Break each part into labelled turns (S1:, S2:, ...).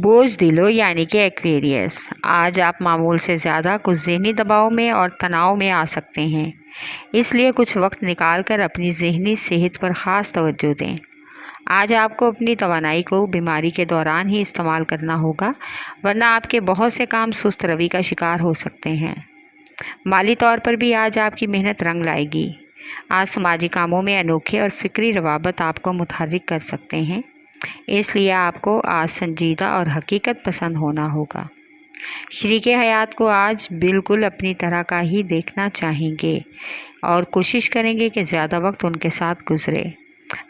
S1: बोझ दिलो यानी कि एक्वेरियस। आज आप मामूल से ज़्यादा कुछ ज़हनी दबाव में और तनाव में आ सकते हैं, इसलिए कुछ वक्त निकाल कर अपनी ज़हनी सेहत पर ख़ास तवज्जो दें। आज आपको अपनी तवानाई को बीमारी के दौरान ही इस्तेमाल करना होगा, वरना आपके बहुत से काम सुस्त रवि का शिकार हो सकते हैं। माली तौर पर भी आज आपकी मेहनत रंग लाएगी। आज समाजी कामों में अनोखे और फ़िक्री रवाबत आपको मुतहर्रिक कर सकते हैं, इसलिए आपको आज संजीदा और हकीकत पसंद होना होगा। शरीके हयात को आज बिल्कुल अपनी तरह का ही देखना चाहेंगे और कोशिश करेंगे कि ज़्यादा वक्त उनके साथ गुजरे।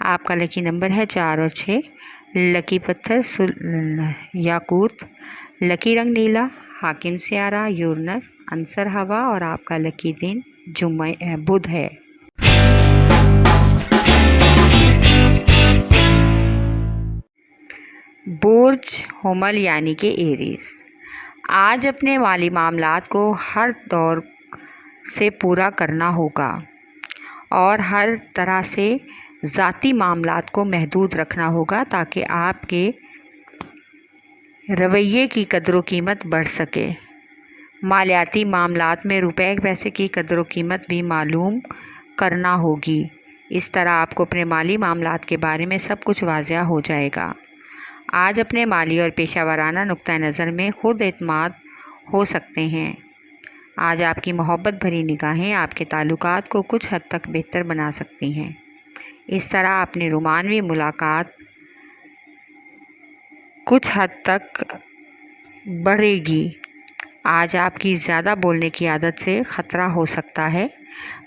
S1: आपका लकी नंबर है 4 और 6। लकी पत्थर याकूत, लकी रंग नीला, हाकिम सियारा यूरनस, अंसर हवा और आपका लकी दिन बुध है। बुर्ज हुमल यानी कि एरीज। आज अपने माली मामलात को हर दौर से पूरा करना होगा और हर तरह से ज़ाती मामलात को महदूद रखना होगा ताकि आपके रवैये की कदर कीमत बढ़ सके। मालियाती मामलात में रुपए पैसे की कदर कीमत भी मालूम करना होगी। इस तरह आपको अपने माली मामलात के बारे में सब कुछ वाज़िया हो जाएगा। आज अपने माली और पेशा वाराना नुक्ता नज़र में खुद एतमाद हो सकते हैं। आज आपकी मोहब्बत भरी निगाहें आपके ताल्लुकात को कुछ हद तक बेहतर बना सकती हैं। इस तरह अपनी रोमानवी मुलाकात कुछ हद तक बढ़ेगी। आज आपकी ज़्यादा बोलने की आदत से ख़तरा हो सकता है।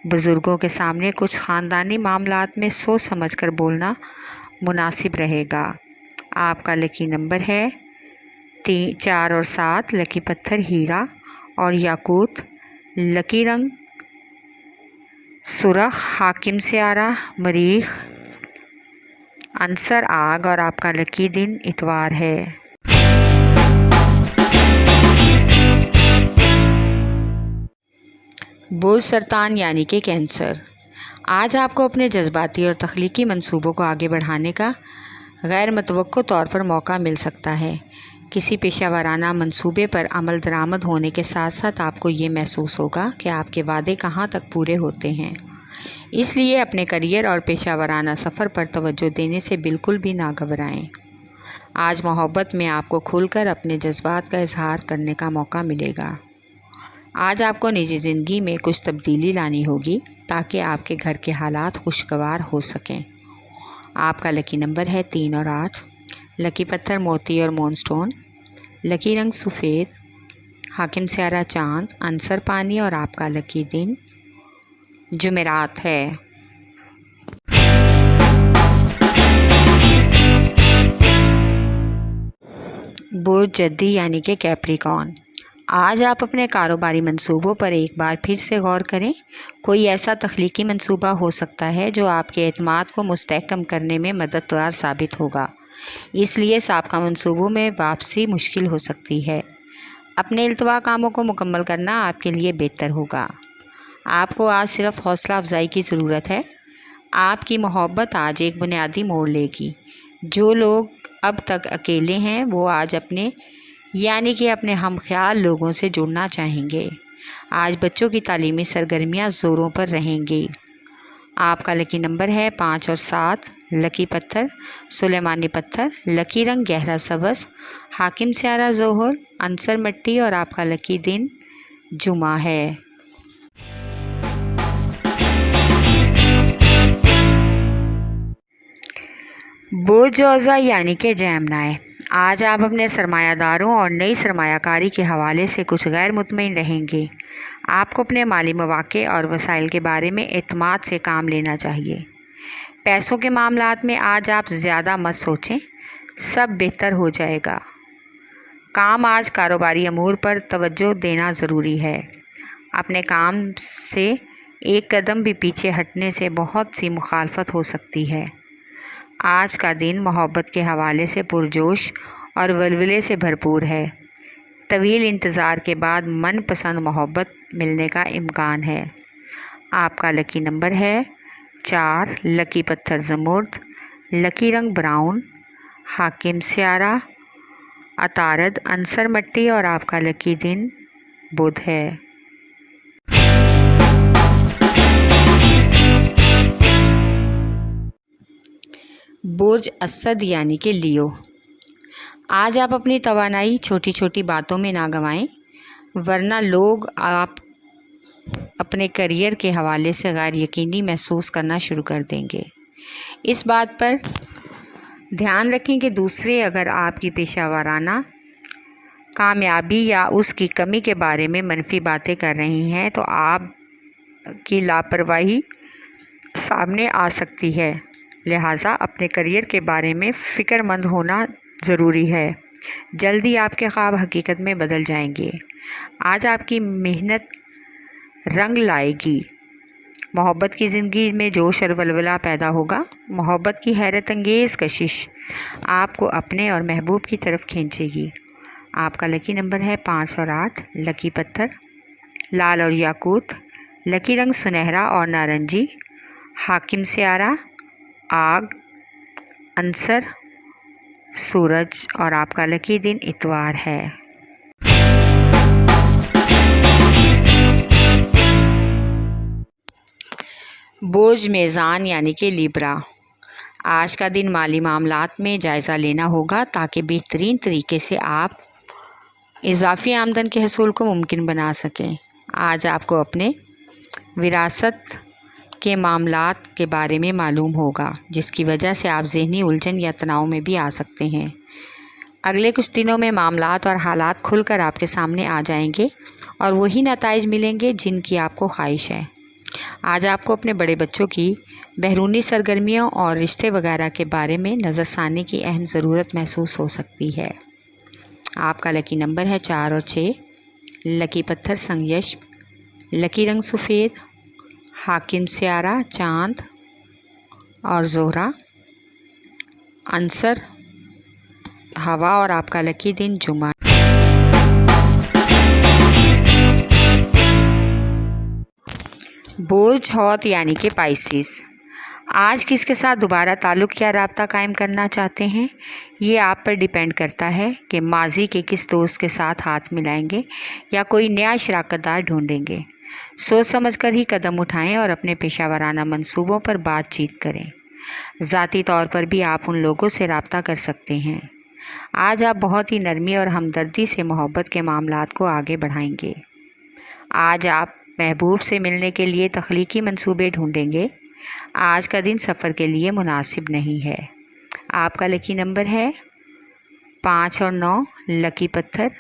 S1: बुज़ुर्गों के सामने कुछ ख़ानदानी मामलात में सोच समझकर बोलना मुनासिब रहेगा। आपका लकी नंबर है 4 और 7। लकी पत्थर हीरा और याकूत, लकी रंग सुरख, हाकिम सियारा मरीख, अंसर आग और आपका लकी दिन इतवार है। बुर्ज सरतान यानी कि कैंसर। आज आपको अपने जज्बाती और तख्लीकी मंसूबों को आगे बढ़ाने का गैर मुतवक्को तौर पर मौका मिल सकता है। किसी पेशा वाराना मंसूबे पर अमल दरामद होने के साथ साथ आपको ये महसूस होगा कि आपके वादे कहाँ तक पूरे होते हैं। इसलिए अपने करियर और पेशा वाराना सफ़र पर तवज्जो देने से बिल्कुल भी ना घबराएं। आज मोहब्बत में आपको खुलकर अपने जज्बात का इजहार करने का मौका मिलेगा। आज आपको निजी ज़िंदगी में कुछ तब्दीली लानी होगी ताकि आपके घर के हालात खुशगवार हो सकें। आपका लकी नंबर है 3 और 8। लकी पत्थर मोती और मूनस्टोन, लकी रंग सफ़ेद, हाकिम सियारा चाँद, अंसर पानी और आपका लकी दिन जुमेरात है। बुर्ज जद्दी यानी कि कैप्रिकॉर्न। आज आप अपने कारोबारी मंसूबों पर एक बार फिर से गौर करें। कोई ऐसा तख्लीकी मंसूबा हो सकता है जो आपके एतमाद को मुस्तहकम करने में मददगार साबित होगा, इसलिए साबका मंसूबों में वापसी मुश्किल हो सकती है। अपने इल्तवा कामों को मुकम्मल करना आपके लिए बेहतर होगा। आपको आज सिर्फ हौसला अफजाई की ज़रूरत है। आपकी मोहब्बत आज एक बुनियादी मोड़ लेगी। जो लोग अब तक अकेले हैं वो आज अपने हम ख्याल लोगों से जुड़ना चाहेंगे। आज बच्चों की तालीमी सरगर्मियाँ ज़ोरों पर रहेंगी। आपका लकी नंबर है 5 और 7। लकी पत्थर सुलेमानी पत्थर, लकी रंग गहरा सब्ज़, हाकिम सियारा जोहर, अंसर मट्टी और आपका लकी दिन जुमा है। बुर्ज औज़ा यानी कि जैमनाय। आज आप अपने सरमायादारों और नई सरमायाकारी के हवाले से कुछ गैर मुतमईन रहेंगे। आपको अपने माली मौक़े और वसाइल के बारे में एतमाद से काम लेना चाहिए। पैसों के मामलात में आज आप ज़्यादा मत सोचें, सब बेहतर हो जाएगा। काम आज कारोबारी अमूर पर तवज्जो देना ज़रूरी है। अपने काम से एक कदम भी पीछे हटने से बहुत सी मुखालफत हो सकती है। आज का दिन मोहब्बत के हवाले से पुरजोश और वलवले से भरपूर है। तवील इंतज़ार के बाद मनपसंद मोहब्बत मिलने का इम्कान है। आपका लकी नंबर है 4। लकी पत्थर ज़मुर्द, लकी रंग ब्राउन, हाकिम सियारा अतारद, अंसर मट्टी और आपका लकी दिन बुध है। बुर्ज असद यानी कि लियो। आज आप अपनी तवानाई छोटी छोटी बातों में ना गंवाएं, वरना लोग आप अपने करियर के हवाले से गैर यकीनी महसूस करना शुरू कर देंगे। इस बात पर ध्यान रखें कि दूसरे अगर आपकी पेशेवराना कामयाबी या उसकी कमी के बारे में मनफी बातें कर रहे हैं तो आपकी लापरवाही सामने आ सकती है। लिहाजा अपने करियर के बारे में फ़िक्रमंद होना ज़रूरी है। जल्दी आपके ख्वाब हकीकत में बदल जाएंगे। आज आपकी मेहनत रंग लाएगी। मोहब्बत की ज़िंदगी में जोश और वलवला पैदा होगा। मोहब्बत की हैरत अंगेज़ कशिश आपको अपने और महबूब की तरफ खींचेगी। आपका लकी नंबर है 5 और 8। लकी पत्थर लाल और याकूत। लकी रंग सुनहरा और नारंगी। हाकिम स्यारा, आग, अंसर, सूरज और आपका लकी दिन इतवार है। बुर्ज मेज़ान यानी कि लिब्रा। आज का दिन माली मामलात में जायज़ा लेना होगा ताकि बेहतरीन तरीके से आप इजाफ़ी आमदन के हसूल को मुमकिन बना सकें। आज आपको अपने विरासत के मामलात के बारे में मालूम होगा, जिसकी वजह से आप ज़हनी उलझन या तनाव में भी आ सकते हैं। अगले कुछ दिनों में मामलात और हालात खुलकर आपके सामने आ जाएंगे और वही नताइज मिलेंगे जिनकी आपको ख्वाहिश है। आज आपको अपने बड़े बच्चों की बैरूनी सरगर्मियों और रिश्ते वगैरह के बारे में नज़रसानी की अहम ज़रूरत महसूस हो सकती है। आपका लकी नंबर है 4 और 6। लकी पत्थर संगयश। लकी रंग सफ़ेद। हाकिम स्यारा, चाँद और ज़ोहरा। अंसर हवा और आपका लकी दिन जुमा। बुर्ज हौत यानी कि पाइसिस। आज किसके साथ दोबारा ताल्लुक़ या राब्ता कायम करना चाहते हैं, ये आप पर डिपेंड करता है कि माजी के किस दोस्त के साथ हाथ मिलाएंगे या कोई नया शराकतदार ढूंढेंगे। सोच समझ कर ही कदम उठाएं और अपने पेशावराना मंसूबों पर बातचीत करें। ज़ाती तौर पर भी आप उन लोगों से राब्ता कर सकते हैं। आज आप बहुत ही नरमी और हमदर्दी से मोहब्बत के मामलात को आगे बढ़ाएंगे। आज आप महबूब से मिलने के लिए तख्लीकी मंसूबे ढूंढेंगे। आज का दिन सफ़र के लिए मुनासिब नहीं है। आपका लकी नंबर है 5 और 9। लकी पत्थर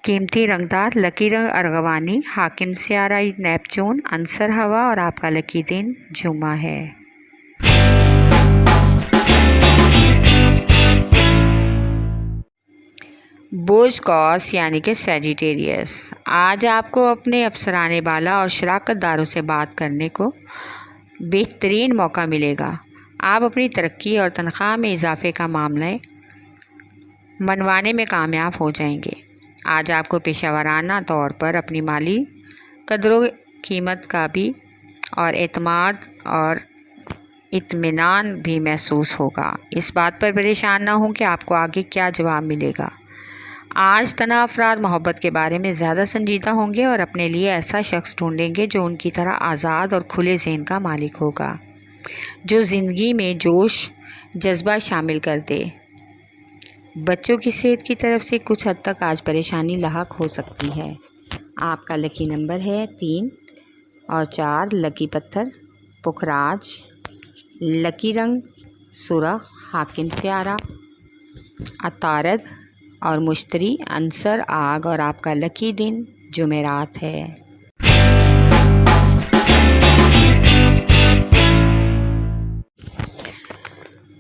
S1: कीमती रंगदार। लकी रंग अर्गवानी। हाकिम स्यारा, नेपचून। अंसर हवा और आपका लकी दिन जुमा है। बुर्ज कौस यानी कि सैजिटेरियस। आज आपको अपने अफसराने बाला और शराकतदारों से बात करने को बेहतरीन मौका मिलेगा। आप अपनी तरक्की और तनख्वाह में इजाफे का मामला मनवाने में कामयाब हो जाएंगे। आज आपको पेशावराना तौर पर अपनी माली कदरों कीमत का भी और एतमाद और इत्मीनान भी महसूस होगा। इस बात पर परेशान ना हों कि आपको आगे क्या जवाब मिलेगा। आज तना अफराद मोहब्बत के बारे में ज़्यादा संजीदा होंगे और अपने लिए ऐसा शख्स ढूंढेंगे जो उनकी तरह आज़ाद और खुले ज़हन का मालिक होगा, जो ज़िंदगी में जोश जज्बा शामिल कर दे। बच्चों की सेहत की तरफ से कुछ हद तक आज परेशानी लाहक हो सकती है। आपका लकी नंबर है 3 और 4। लकी पत्थर पुखराज। लकी रंग सुरख। हाकिम स्यारा, अतारद और मुश्तरी। अंसर आग और आपका लकी दिन जुमेरात है।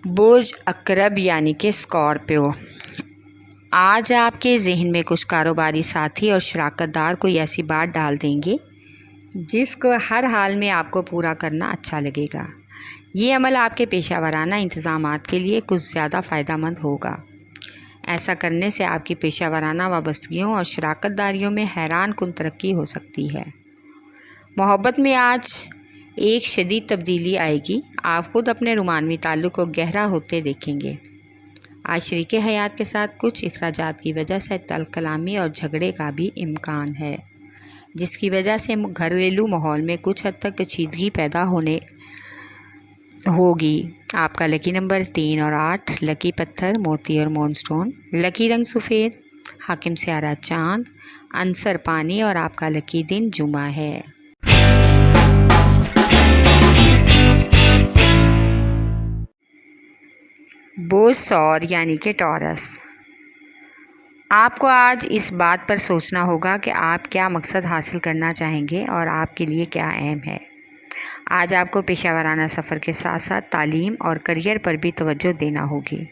S1: बुर्ज अकरब यानी कि स्कॉर्पियो। आज आपके जहन में कुछ कारोबारी साथी और शराकतदार कोई ऐसी बात डाल देंगे जिसको हर हाल में आपको पूरा करना अच्छा लगेगा। ये अमल आपके पेशावराना इंतज़ामात के लिए कुछ ज़्यादा फ़ायदेमंद होगा। ऐसा करने से आपकी पेशावराना वाबस्तगियों और शराकतदारियों में हैरान कुन तरक्की हो सकती है। मोहब्बत में आज एक शदीद तब्दीली आएगी। आप खुद अपने रुमानवी ताल्लुक़ को गहरा होते देखेंगे। आज शरीक हयात के साथ कुछ अखराजात की वजह से तल्ख कलामी और झगड़े का भी इम्कान है, जिसकी वजह से घरेलू माहौल में कुछ हद तक पेचीदगी पैदा होने होगी। आपका लकी नंबर 3 और 8, लकी पत्थर मोती और मूनस्टोन, लकी रंग सफ़ेद, हाकिम स्यारा चांद, अंसर पानी और आपका लकी दिन जुमा है। बोझ सौर यानी कि टॉरस। आपको आज इस बात पर सोचना होगा कि आप क्या मकसद हासिल करना चाहेंगे और आपके लिए क्या अहम है। आज आपको पेशा वराना सफ़र के साथ साथ तालीम और करियर पर भी तवज्जो देना होगी।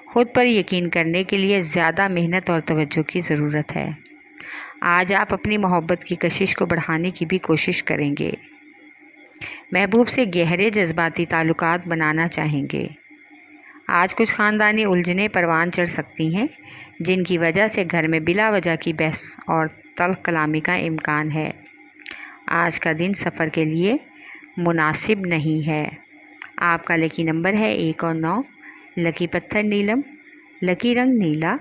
S1: खुद पर यकीन करने के लिए ज़्यादा मेहनत और तवज्जो की ज़रूरत है। आज आप अपनी मोहब्बत की कशिश को बढ़ाने की भी कोशिश करेंगे। महबूब से गहरे जज्बाती ताल्लुकात बनाना चाहेंगे। आज कुछ ख़ानदानी उलझनें परवान चढ़ सकती हैं, जिनकी वजह से घर में बिला वजह की बहस और तल्ख कलामी का इम्कान है। आज का दिन सफ़र के लिए मुनासिब नहीं है। आपका लकी नंबर है 1 और 9, लकी पत्थर नीलम, लकी रंग नीला,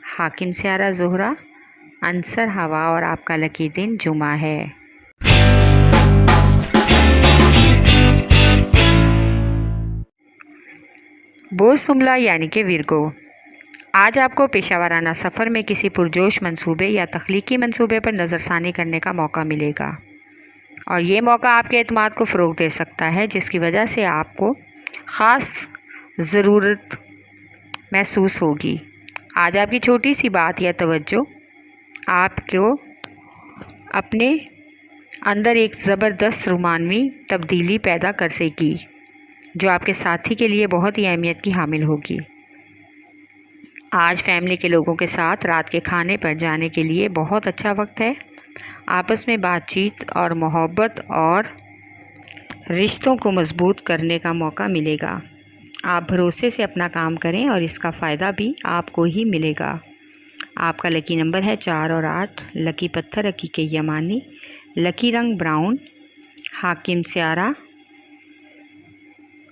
S1: हाकिम स्यारा ज़ोहरा, अंसर हवा और आपका लकी दिन जुमा है। बोझ सुमला यानी कि विरगो। आज आपको पेशा वराना सफ़र में किसी पुरजोश मंसूबे या तख्लीकी मंसूबे पर नज़रसानी करने का मौका मिलेगा और ये मौका आपके एतमाद को फ़रोग़ दे सकता है, जिसकी वजह से आपको ख़ास ज़रूरत महसूस होगी। आज आपकी छोटी सी बात या तवज्जो आपको अपने अंदर एक ज़बरदस्त रूमानवी तब्दीली पैदा कर सकेगी, जो आपके साथी के लिए बहुत ही अहमियत की हामिल होगी। आज फैमिली के लोगों के साथ रात के खाने पर जाने के लिए बहुत अच्छा वक्त है। आपस में बातचीत और मोहब्बत और रिश्तों को मजबूत करने का मौका मिलेगा। आप भरोसे से अपना काम करें और इसका फ़ायदा भी आपको ही मिलेगा। आपका लकी नंबर है 4 और 8, लकी पत्थर हकीके यमानी, लकी रंग ब्राउन, हाकिम स्यारा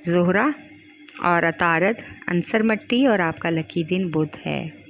S1: ज़ोहरा और अतारद, अंसर मट्टी और आपका लकी दिन बुध है।